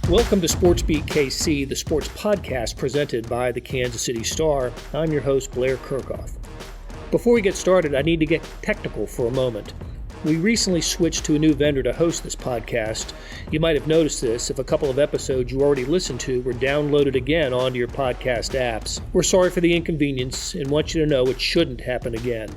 Welcome to Sports Beat KC, the sports podcast presented by the Kansas City Star. I'm your host, Blair Kerkhoff. Before we get started, I need to get technical for a moment. We recently switched to a new vendor to host this podcast. You might have noticed this if a couple of episodes you already listened to were downloaded again onto your podcast apps. We're sorry for the inconvenience and want you to know it shouldn't happen again.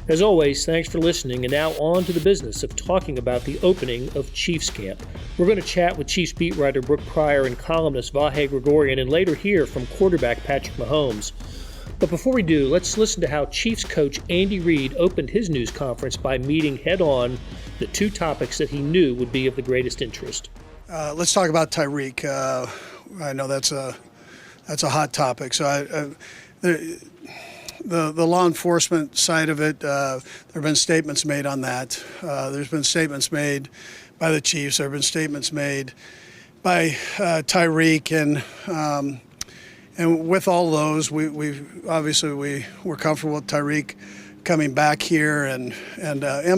As always, thanks for listening, and now on to the business of talking about the opening of Chiefs camp. We're going to chat with Chiefs beat writer Brooke Pryor and columnist Vahe Gregorian, and later hear from quarterback Patrick Mahomes. But before we do, let's listen to how Chiefs coach Andy Reid opened his news conference by meeting head-on the two topics that he knew would be of the greatest interest. Let's talk about Tyreek. I know that's a hot topic. So the law enforcement side of it, there have been statements made on that. There's been statements made by the Chiefs. There have been statements made by Tyreek, and with all those, we're comfortable with Tyreek coming back here, and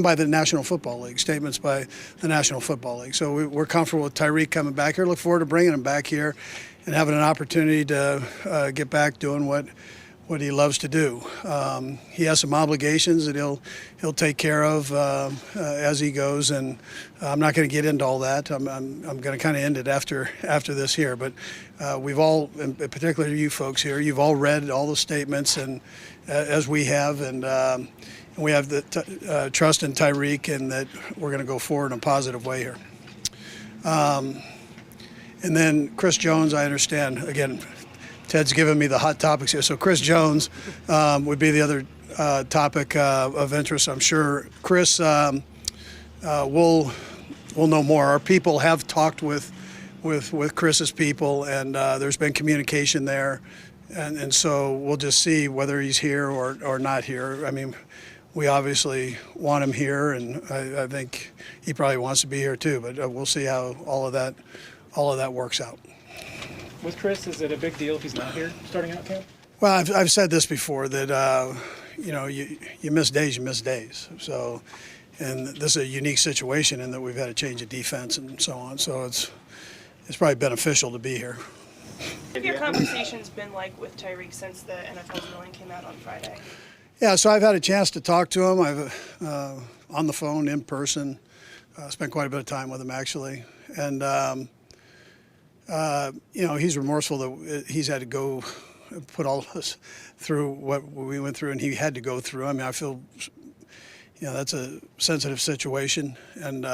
by the National Football League, statements by the National Football League. So we're comfortable with Tyreek coming back here. Look forward to bringing him back here and having an opportunity to get back doing what he loves to do. He has some obligations that he'll take care of as he goes, and I'm not going to get into all that. I'm going to kind of end it after this here. But we've all, and particularly you folks here, you've all read all the statements, and as we have, and we have the trust in Tyreek, and that we're going to go forward in a positive way here. And then Chris Jones, I understand, again, Ted's given me the hot topics here. So Chris Jones would be the other topic of interest. I'm sure Chris will know more. Our people have talked with Chris's people, and there's been communication there. And so we'll just see whether he's here or not here. I mean, we obviously want him here, and I think he probably wants to be here too. But we'll see how all of that works out. With Chris, is it a big deal if he's not here starting out camp? Well, I've said this before that you miss days, you miss days. So, and this is a unique situation in that we've had a change of defense and so on. So it's probably beneficial to be here. What have your conversations been like with Tyreek since the NFL's ruling came out on Friday? Yeah, so I've had a chance to talk to him. I've on the phone, in person. Spent quite a bit of time with him actually, and. He's remorseful that he's had to go put all of us through what we went through, and he had to go through. I mean, I feel, that's a sensitive situation, and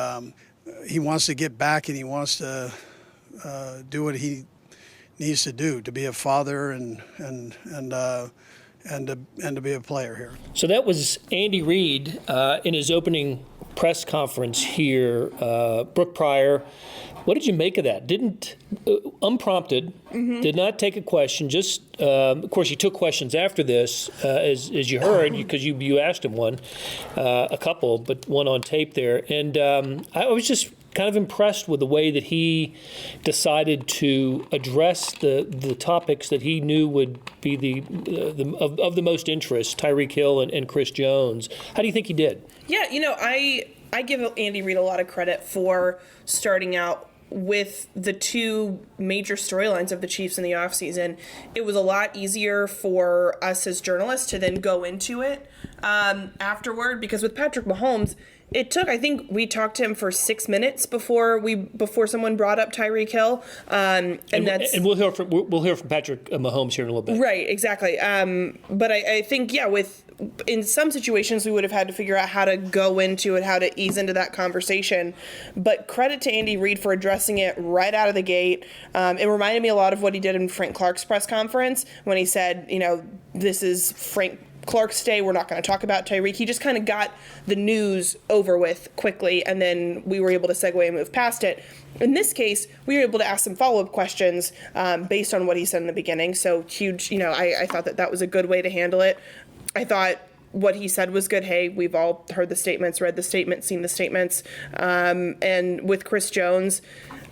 he wants to get back, and he wants to do what he needs to do to be a father and to be a player here. So that was Andy Reid in his opening press conference here. Brooke Pryor, what did you make of that? Didn't unprompted, did not take a question. Just of course, he took questions after this, as you heard, because you asked him a couple, but one on tape there. And I was just kind of impressed with the way that he decided to address the topics that he knew would be of the most interest, Tyreek Hill and Chris Jones. How do you think he did? Yeah, I give Andy Reid a lot of credit for starting out with the two major storylines of the Chiefs in the offseason. It was a lot easier for us as journalists to then go into it afterward, because with Patrick Mahomes, it took, I think we talked to him for 6 minutes before someone brought up Tyreek Hill, and we'll hear from Patrick Mahomes here in a little bit. Right, exactly. But I think in some situations we would have had to figure out how to go into it, how to ease into that conversation. But credit to Andy Reid for addressing it right out of the gate. It reminded me a lot of what he did in Frank Clark's press conference when he said, this is Frank Clark's day. We're not going to talk about Tyreek. He just kind of got the news over with quickly, and then we were able to segue and move past it. In this case, we were able to ask some follow-up questions based on what he said in the beginning. So huge, I thought that was a good way to handle it. I thought what he said was good. Hey, we've all heard the statements, read the statements, seen the statements. And with Chris Jones,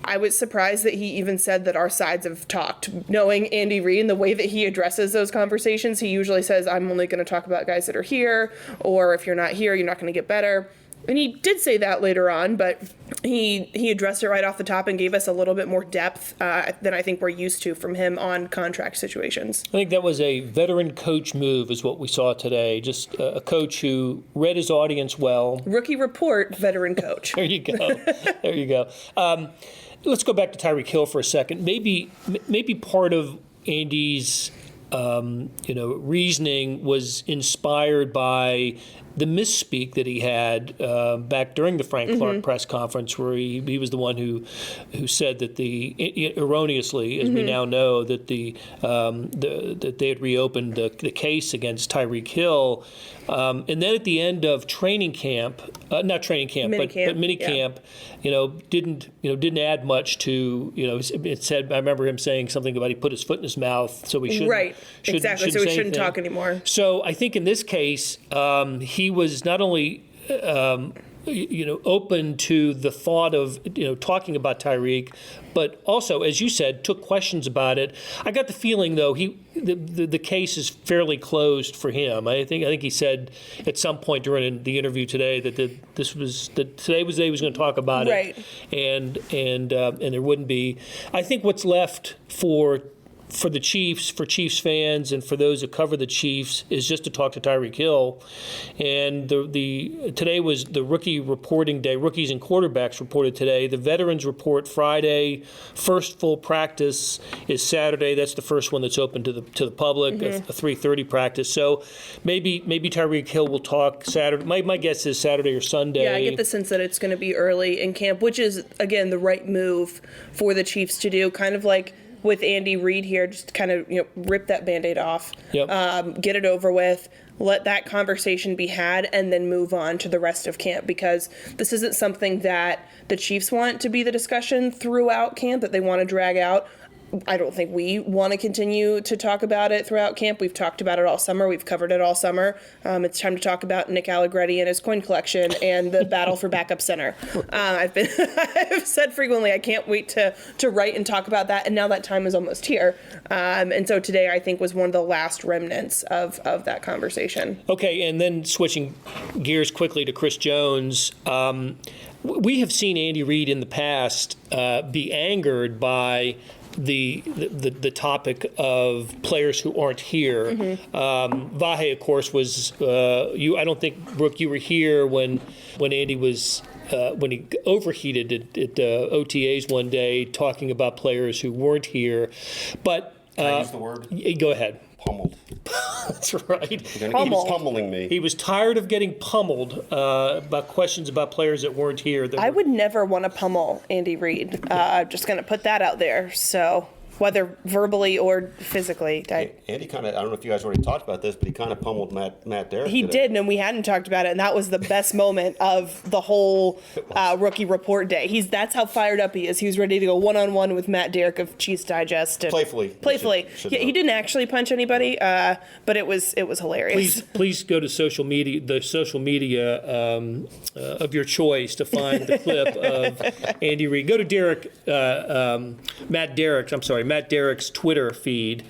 I was surprised that he even said that our sides have talked. Knowing Andy Reid and the way that he addresses those conversations, he usually says, I'm only going to talk about guys that are here, or if you're not here, you're not going to get better. And he did say that later on, but he addressed it right off the top and gave us a little bit more depth than I think we're used to from him on contract situations. I think that was a veteran coach move is what we saw today. Just a coach who read his audience well. Rookie report, veteran coach. There you go. There you go. Let's go back to Tyreek Hill for a second. Maybe part of Andy's reasoning was inspired by the misspeak that he had back during the Frank Clark press conference, where he was the one who said that erroneously, as we now know, that that they had reopened the case against Tyreek Hill, and then at the end of training camp, not training camp, but minicamp, didn't add much to it said. I remember him saying something about he put his foot in his mouth, so we shouldn't. Right, exactly. So we shouldn't talk anymore. So I think in this case, he was not only open to the thought of talking about Tyreek, but also, as you said, took questions about it. I got the feeling, though, the case is fairly closed for him. I think he said at some point during the interview today that today was the day he was going to talk about it, and there wouldn't be. I think what's left for the Chiefs, for Chiefs fans, and for those that cover the Chiefs, is just to talk to Tyreek Hill. And today was the rookie reporting day. Rookies and quarterbacks reported today. The veterans report Friday. First full practice is Saturday. That's the first one that's open to the public. A 3:30 practice. So maybe Tyreek Hill will talk Saturday. My guess is Saturday or Sunday. Yeah, I get the sense that it's going to be early in camp, which is again the right move for the Chiefs to do. Kind of like with Andy Reid here, just kind of rip that Band-Aid off, get it over with, let that conversation be had, and then move on to the rest of camp, because this isn't something that the Chiefs want to be the discussion throughout camp, that they want to drag out. I don't think we want to continue to talk about it throughout camp. We've talked about it all summer. We've covered it all summer. It's time to talk about Nick Allegretti and his coin collection and the battle for backup center. I've said frequently I can't wait to write and talk about that, and now that time is almost here. And so today I think was one of the last remnants of that conversation. Okay, and then switching gears quickly to Chris Jones. We have seen Andy Reid in the past be angered by the topic of players who aren't here. Vahe, of course, was you. I don't think, Brooke, you were here when Andy was when he overheated at OTAs one day, talking about players who weren't here. But can I use the word? Go ahead. Pummeled. That's right. He was pummeling me. He was tired of getting pummeled about questions about players that weren't here. I would never want to pummel Andy Reid. I'm just going to put that out there. So whether verbally or physically. Andy kind of, I don't know if you guys already talked about this, but he kind of pummeled Matt Derrick. He did, and we hadn't talked about it, and that was the best moment of the whole rookie report day. That's how fired up he is. He was ready to go one-on-one with Matt Derrick of Chiefs Digest. And Playfully. He didn't actually punch anybody, but it was hilarious. Please go to social media of your choice to find the clip of Andy Reid. Go to Matt Derrick's Twitter feed,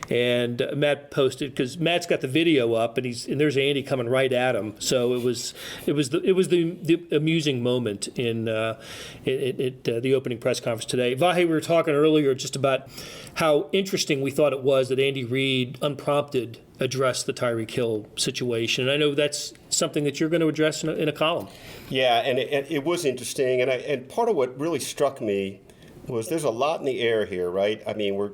and Matt posted, because Matt's got the video up, and there's Andy coming right at him. So it was the amusing moment in the opening press conference today. Vahe, we were talking earlier just about how interesting we thought it was that Andy Reid, unprompted, addressed the Tyreek Hill situation. And I know that's something that you're going to address in a column. Yeah, and it was interesting, and part of what really struck me was there's a lot in the air here, right? I mean, we're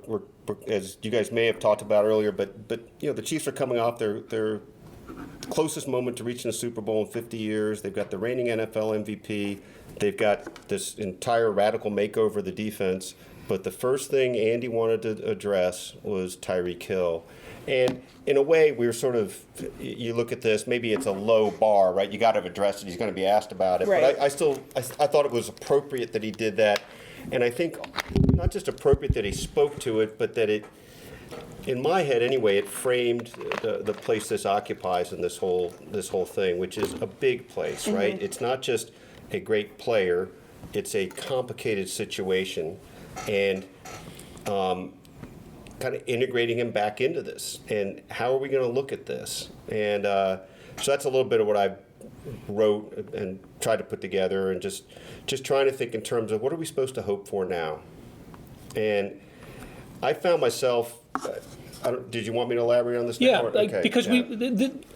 as you guys may have talked about earlier, but the Chiefs are coming off their closest moment to reaching the Super Bowl in 50 years. They've got the reigning NFL MVP. They've got this entire radical makeover of the defense. But the first thing Andy wanted to address was Tyreek Hill. And in a way, we were sort of, you look at this, maybe it's a low bar, right? You got to address it. He's going to be asked about it. Right. But I thought it was appropriate that he did that. And I think not just appropriate that he spoke to it, but that it, in my head anyway, it framed the place this occupies in this whole thing, which is a big place, right? It's not just a great player; it's a complicated situation, and kind of integrating him back into this. And how are we going to look at this? And so that's a little bit of what I wrote and tried to put together, and just trying to think in terms of what are we supposed to hope for now. And I found myself. Did you want me to elaborate on this? Yeah, now? Okay, because yeah.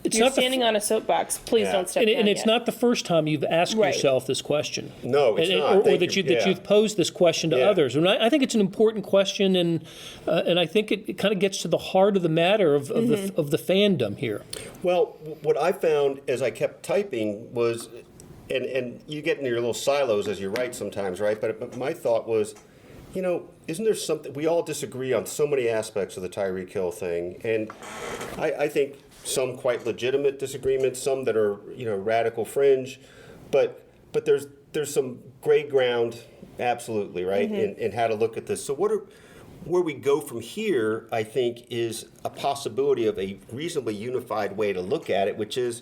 It's You're not standing on a soapbox. Please Yeah. don't step down and it's yet. not the first time you've asked Right. yourself this question. No, it's not. Or Thank that you. that Yeah. you've posed this question to Yeah. others. And I think it's an important question, and I think it kind of gets to the heart of the matter of the fandom here. Well, what I found as I kept typing was, and you get into your little silos as you write sometimes, right? But my thought was, isn't there something, we all disagree on so many aspects of the Tyreek Hill thing, and I think some quite legitimate disagreements, some that are, radical fringe, but there's some gray ground, absolutely, right, in how to look at this. So where we go from here, I think, is a possibility of a reasonably unified way to look at it, which is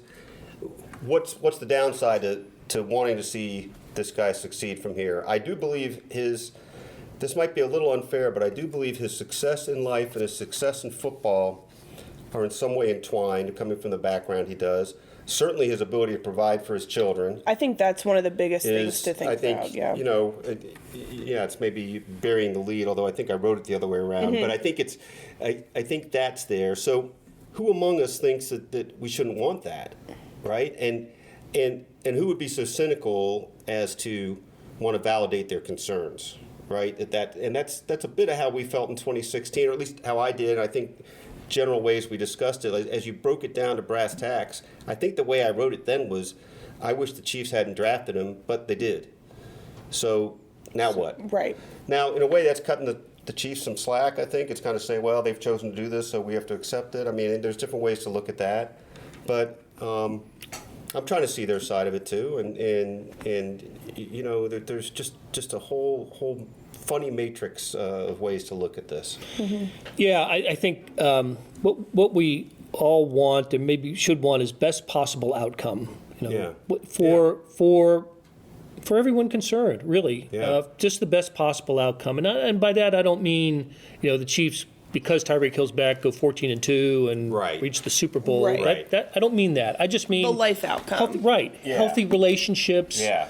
what's the downside to wanting to see this guy succeed from here. I do believe this might be a little unfair, but I do believe his success in life and his success in football are in some way entwined, coming from the background he does. Certainly his ability to provide for his children. I think that's one of the biggest things to think about. Yeah. It's maybe burying the lead, although I think I wrote it the other way around. But I think I think that's there. So who among us thinks that we shouldn't want that, right? And who would be so cynical as to want to validate their concerns, right? That's a bit of how we felt in 2016, or at least how I did. I think general ways we discussed it, as you broke it down to brass tacks, I think the way I wrote it then was, I wish the Chiefs hadn't drafted him, but they did. So now what? Right. Now, in a way, that's cutting the Chiefs some slack, I think. It's kind of saying, well, they've chosen to do this, so we have to accept it. I mean, there's different ways to look at that. But I'm trying to see their side of it, too. And there's just a whole funny matrix of ways to look at this. Yeah, I think what we all want and maybe should want is best possible outcome. For everyone concerned, really. Yeah. Just the best possible outcome, and by that I don't mean the Chiefs, because Tyreek Hill's back, go 14-2 and Right. reach the Super Bowl. Right. That I don't mean that. I just mean The life outcome. Healthy relationships. Yeah.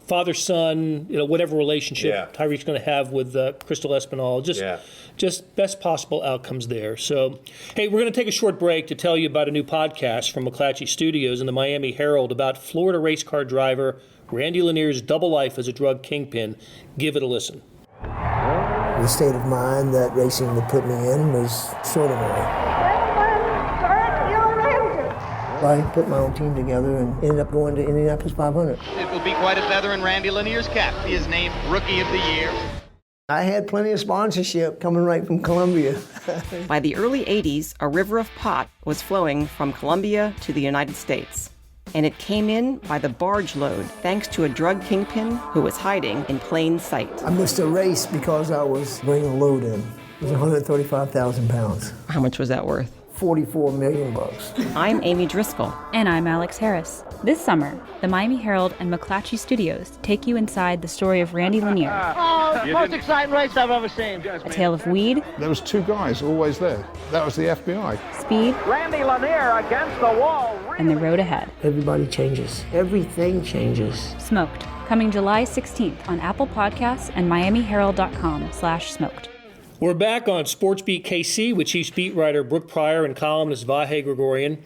Father-son, whatever relationship Yeah. Tyreek's going to have with Crystal Espinal. Just best possible outcomes there. So, hey, we're going to take a short break to tell you about a new podcast from McClatchy Studios and the Miami Herald about Florida race car driver Randy Lanier's double life as a drug kingpin. Give it a listen. The state of mind that racing would put me in was extraordinary. I put my own team together and ended up going to Indianapolis 500. It will be quite a feather in Randy Lanier's cap. He is named Rookie of the Year. I had plenty of sponsorship coming right from Columbia. By the early 80s, a river of pot was flowing from Colombia to the United States. And it came in by the barge load, thanks to a drug kingpin who was hiding in plain sight. I missed a race because I was bringing a load in. It was 135,000 pounds. How much was that worth? $44 million. I'm Amy Driscoll. And I'm Alex Harris. This summer, the Miami Herald and McClatchy Studios take you inside the story of Randy Lanier. Oh, the most exciting race I've ever seen. A tale of weed. There was two guys always there. That was the FBI. Speed. Randy Lanier against the wall. And the road ahead. Everybody changes. Everything changes. Smoked. Coming July 16th on Apple Podcasts and MiamiHerald.com/smoked. We're back on SportsBeat KC with Chiefs beat writer Brooke Pryor and columnist Vahe Gregorian.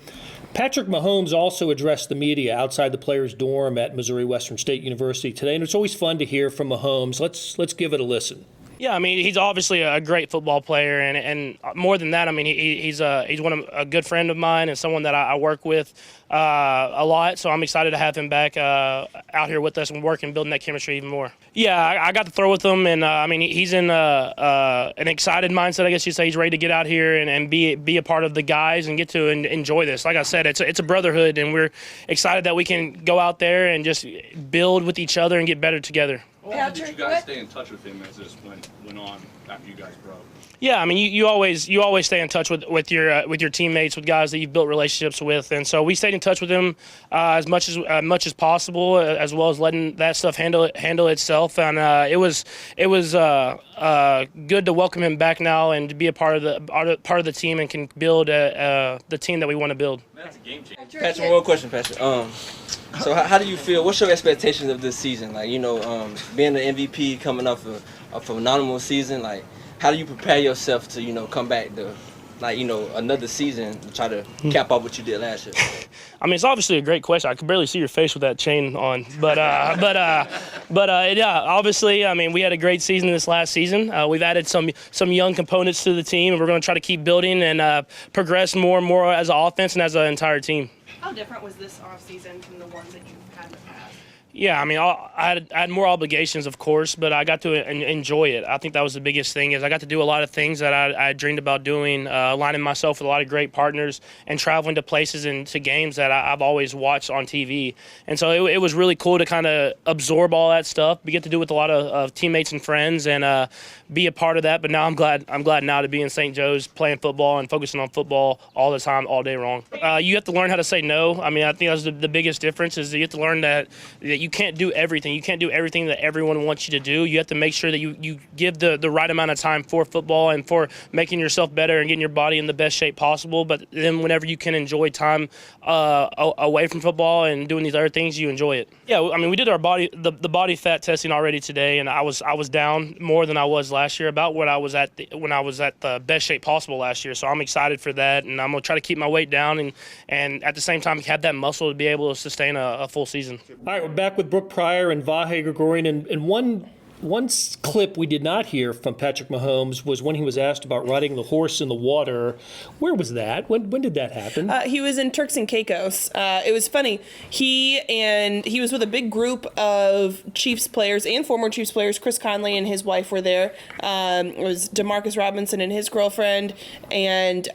Patrick Mahomes also addressed the media outside the players' dorm at Missouri Western State University today, and it's always fun to hear from Mahomes. Let's give it a listen. Yeah, I mean, he's obviously a great football player, and more than that, I mean, he's a good friend of mine and someone that I work with a lot. So I'm excited to have him back out here with us and working, building that chemistry even more. Yeah, I got to throw with him, and I mean, he's in an excited mindset, I guess you'd say. He's ready to get out here and be a part of the guys and get to enjoy this. Like I said, it's a brotherhood, and we're excited that we can go out there and just build with each other and get better together. How did you guys stay in touch with him as this went on? after you guys broke? Yeah, I mean, you always stay in touch with your teammates, with guys that you've built relationships with, and so we stayed in touch with them as much as possible, as well as letting that stuff handle itself. And it was good to welcome him back now and to be a part of the team and can build the team that we want to build. That's a game changer. Patrick, one question, Patrick. So how do you feel? What's your expectations of this season? Like, being the MVP, coming off a phenomenal season, like. How do you prepare yourself to, come back to, another season to try to cap off what you did last year? I mean, it's obviously a great question. I could barely see your face with that chain on, but yeah, obviously, I mean, we had a great season this last season. We've added some young components to the team, and we're going to try to keep building and progress more and more as an offense and as an entire team. How different was this offseason from the ones that you've had in the past? Yeah, I mean, I had more obligations, of course, but I got to enjoy it. I think that was the biggest thing is I got to do a lot of things that I dreamed about doing, aligning myself with a lot of great partners and traveling to places and to games that I've always watched on TV. And so it was really cool to kind of absorb all that stuff, get to do with a lot of teammates and friends and be a part of that. But now I'm glad now to be in St. Joe's playing football and focusing on football all the time, all day long. You have to learn how to say no. I mean, I think that's the biggest difference is you have to learn that you can't do everything. You can't do everything that everyone wants you to do. You have to make sure that you give the right amount of time for football and for making yourself better and getting your body in the best shape possible. But then whenever you can enjoy time away from football and doing these other things, you enjoy it. Yeah, I mean, we did our the body fat testing already today, and I was down more than I was last year, about what I was at when I was at the best shape possible last year. So I'm excited for that, and I'm going to try to keep my weight down and at the same time have that muscle to be able to sustain a full season. All right, we're back with Brooke Pryor and Vahe Gregorian, and one clip we did not hear from Patrick Mahomes was when he was asked about riding the horse in the water. Where was that? When did that happen? He was in Turks and Caicos. It was funny. He was with a big group of Chiefs players and former Chiefs players. Chris Conley and his wife were there. It was DeMarcus Robinson and his girlfriend, and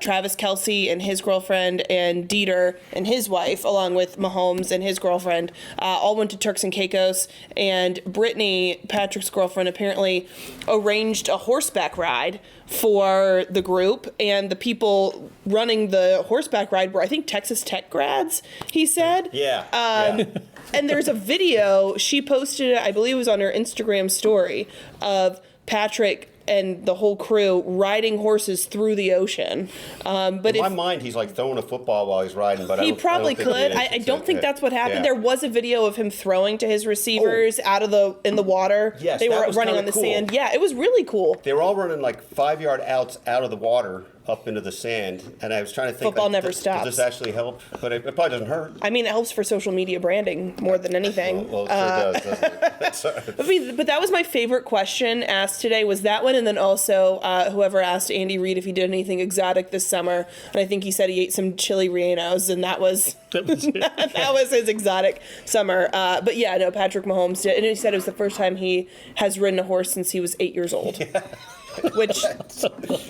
Travis Kelce and his girlfriend, and Dieter and his wife, along with Mahomes and his girlfriend, all went to Turks and Caicos. And Brittany, Patrick's girlfriend, apparently arranged a horseback ride for the group, and the people running the horseback ride were, I think, Texas Tech grads, he said. Yeah. And there's a video she posted, I believe it was on her Instagram story, of Patrick and the whole crew riding horses through the ocean. But in my mind, he's like throwing a football while he's riding, but he probably could. I don't think that's what happened. Yeah. There was a video of him throwing to his receivers in the water. Yes, they were running on the cool. sand. Yeah, it was really cool. They were all running like 5-yard outs out of the water up into the sand, and I was trying to think, football never stops. Does this actually help? But it probably doesn't hurt. I mean, it helps for social media branding more than anything. Well, it sure does, doesn't it? But that was my favorite question asked today, was that one, and then also whoever asked Andy Reid if he did anything exotic this summer, and I think he said he ate some chili rellenos, and that was that was his exotic summer. But yeah, no, Patrick Mahomes did, and he said it was the first time he has ridden a horse since he was 8 years old. Yeah. Which,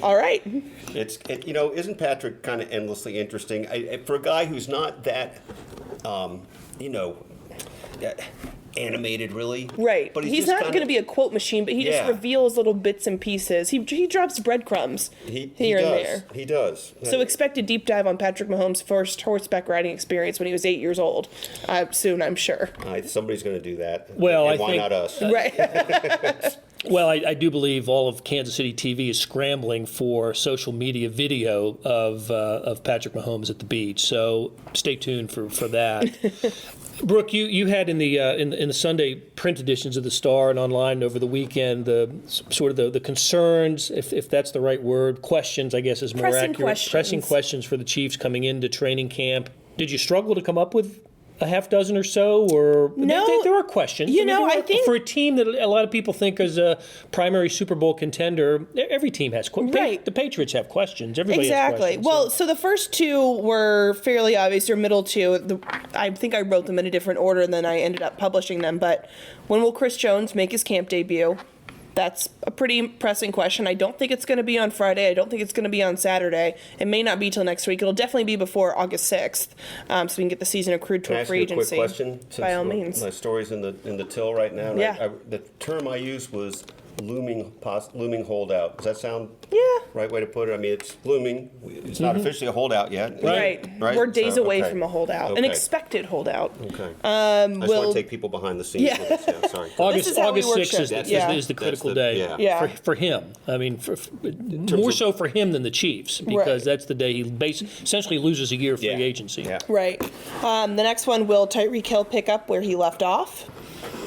all right. Isn't Patrick kind of endlessly interesting? For a guy who's not that, animated, really. Right. But he's not going to be a quote machine, but he just reveals little bits and pieces. He drops breadcrumbs here and there. He does. So expect a deep dive on Patrick Mahomes' first horseback riding experience when he was 8 years old. Soon, I'm sure. Somebody's going to do that. Well, and why not us? Right. Well, I do believe all of Kansas City TV is scrambling for social media video of Patrick Mahomes at the beach. So stay tuned for that. Brooke, you had in the Sunday print editions of the Star and online over the weekend the concerns, if that's the right word, questions, I guess is more accurate. Pressing questions for the Chiefs coming into training camp. Did you struggle to come up with a half dozen or so, or no? There are questions. I think for a team that a lot of people think is a primary Super Bowl contender, every team has questions. Right. The Patriots have questions. Everybody has questions. Well, so the first two were fairly obvious. Or middle two. I think I wrote them in a different order, and then I ended up publishing them. But when will Chris Jones make his camp debut? That's a pretty pressing question. I don't think it's going to be on Friday. I don't think it's going to be on Saturday. It may not be till next week. It'll definitely be before August 6th, so we can get the season accrued to a free agency. Can I ask you a quick question? By all means. My story's in the till right now. Yeah. The term I used was looming holdout. Does that sound right way to put it? I mean, it's looming. It's not officially a holdout yet. Right. We're days away from a holdout, an expected holdout. Okay. I just want to take people behind the scenes. Yeah. With this. Yeah, sorry. August 6th is the critical day for him. I mean, more so for him than the Chiefs, because that's the day he essentially loses a year of free agency. Yeah. Right. The next one, will Tyreek Hill pick up where he left off?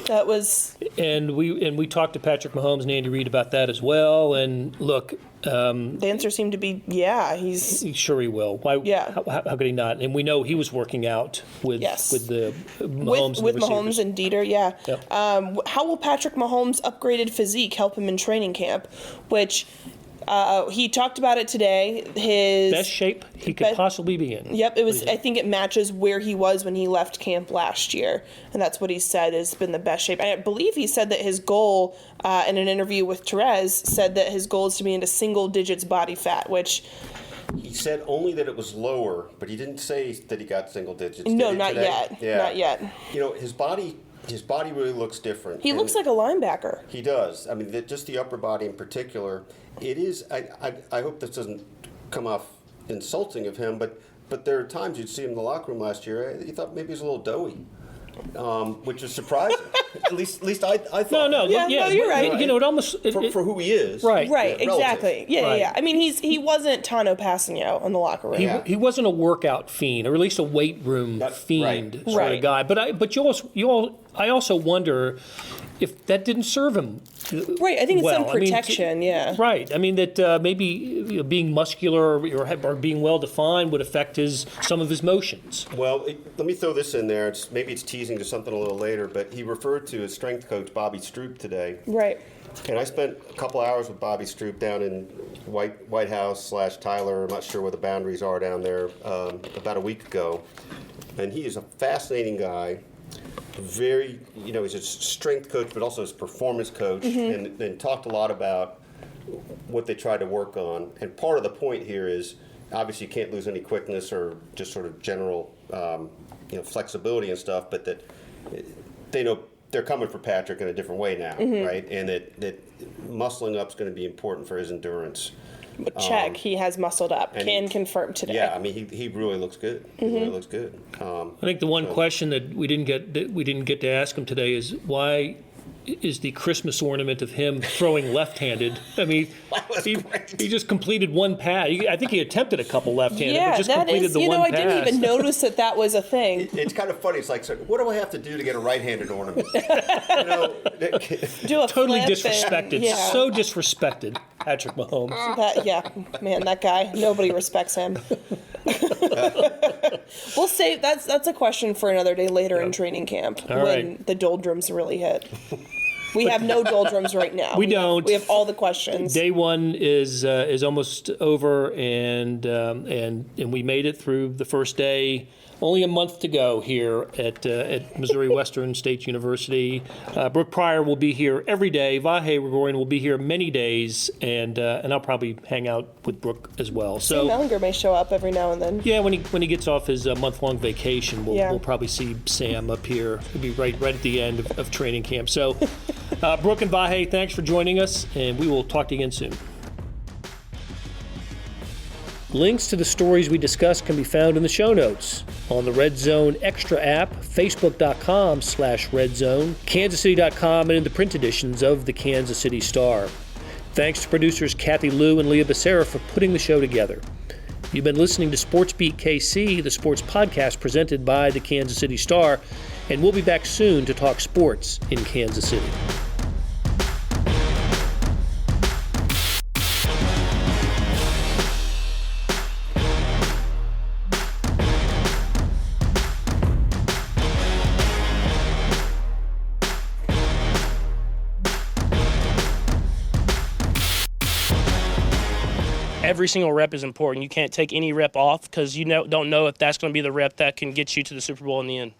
That was. And we talked to Patrick Mahomes and Andy Reid about that as well. And look, the answer seemed to be he's sure he will. Why? Yeah. How could he not? And we know he was working out with the Mahomes with and the Mahomes and Dieter. Yeah. Yep. How will Patrick Mahomes' upgraded physique help him in training camp? Which. He talked about it today. His best shape he could possibly be in. Yep, it was. I think it matches where he was when he left camp last year, and that's what he said has been the best shape. I believe he said that his goal in an interview with Therese said that his goal is to be into single digits body fat, which. He said only that it was lower, but he didn't say that he got single digits. No, not yet. Yeah. Not yet. You know, his body really looks different. He looks like a linebacker. He does. I mean, just the upper body in particular. It is. I hope this doesn't come off insulting of him, but there are times you'd see him in the locker room last year. You thought maybe he's a little doughy, which is surprising. at least I thought. No, you're right. You know, it almost for who he is. Right. Exactly. Yeah. I mean, he wasn't Tano Passanio in the locker room. He wasn't a workout fiend, or at least a weight room fiend sort of guy. But I also wonder if that didn't serve him. Right, I think it's some protection, Right, I mean that maybe being muscular or being well defined would affect some of his motions. Well, let me throw this in there. Maybe it's teasing to something a little later, but he referred to his strength coach Bobby Stroop today. Right. And I spent a couple hours with Bobby Stroop down in White House / Tyler. I'm not sure where the boundaries are down there. About a week ago, and he is a fascinating guy. Very, he's a strength coach, but also his performance coach, and talked a lot about what they try to work on. And part of the point here is, obviously, you can't lose any quickness or just sort of general, flexibility and stuff, but that they know they're coming for Patrick in a different way now, right? And that muscling up is going to be important for his endurance. Check, he has muscled up. Can confirm today. Yeah, I mean, he really looks good. He really looks good. I think the one question that we didn't get to ask him today is why is the Christmas ornament of him throwing left-handed? I mean, he just completed one pass. I think he attempted a couple left-handed, but just completed the one pass. I didn't even notice that was a thing. It's kind of funny. It's like, so what do I have to do to get a right-handed ornament? Do a totally flip disrespected. So disrespected, Patrick Mahomes. That guy. Nobody respects him. We'll save that's a question for another day later in training camp when the doldrums really hit. We have no doldrums right now. We don't. We have all the questions. Day one is almost over, and we made it through the first day. Only a month to go here at Missouri Western State University. Brooke Pryor will be here every day. Vahe Gregorian will be here many days, and I'll probably hang out with Brooke as well. So Sam Ellinger may show up every now and then. Yeah, when he gets off his month-long vacation, we'll probably see Sam up here. He'll be right at the end of training camp. So, Brooke and Vahe, thanks for joining us, and we will talk to you again soon. Links to the stories we discussed can be found in the show notes on the Red Zone Extra app, facebook.com/redzone, kansascity.com, and in the print editions of the Kansas City Star. Thanks to producers Kathy Liu and Leah Becerra for putting the show together. You've been listening to Sports Beat KC, the sports podcast presented by the Kansas City Star, and we'll be back soon to talk sports in Kansas City. Every single rep is important. You can't take any rep off because you don't know if that's going to be the rep that can get you to the Super Bowl in the end.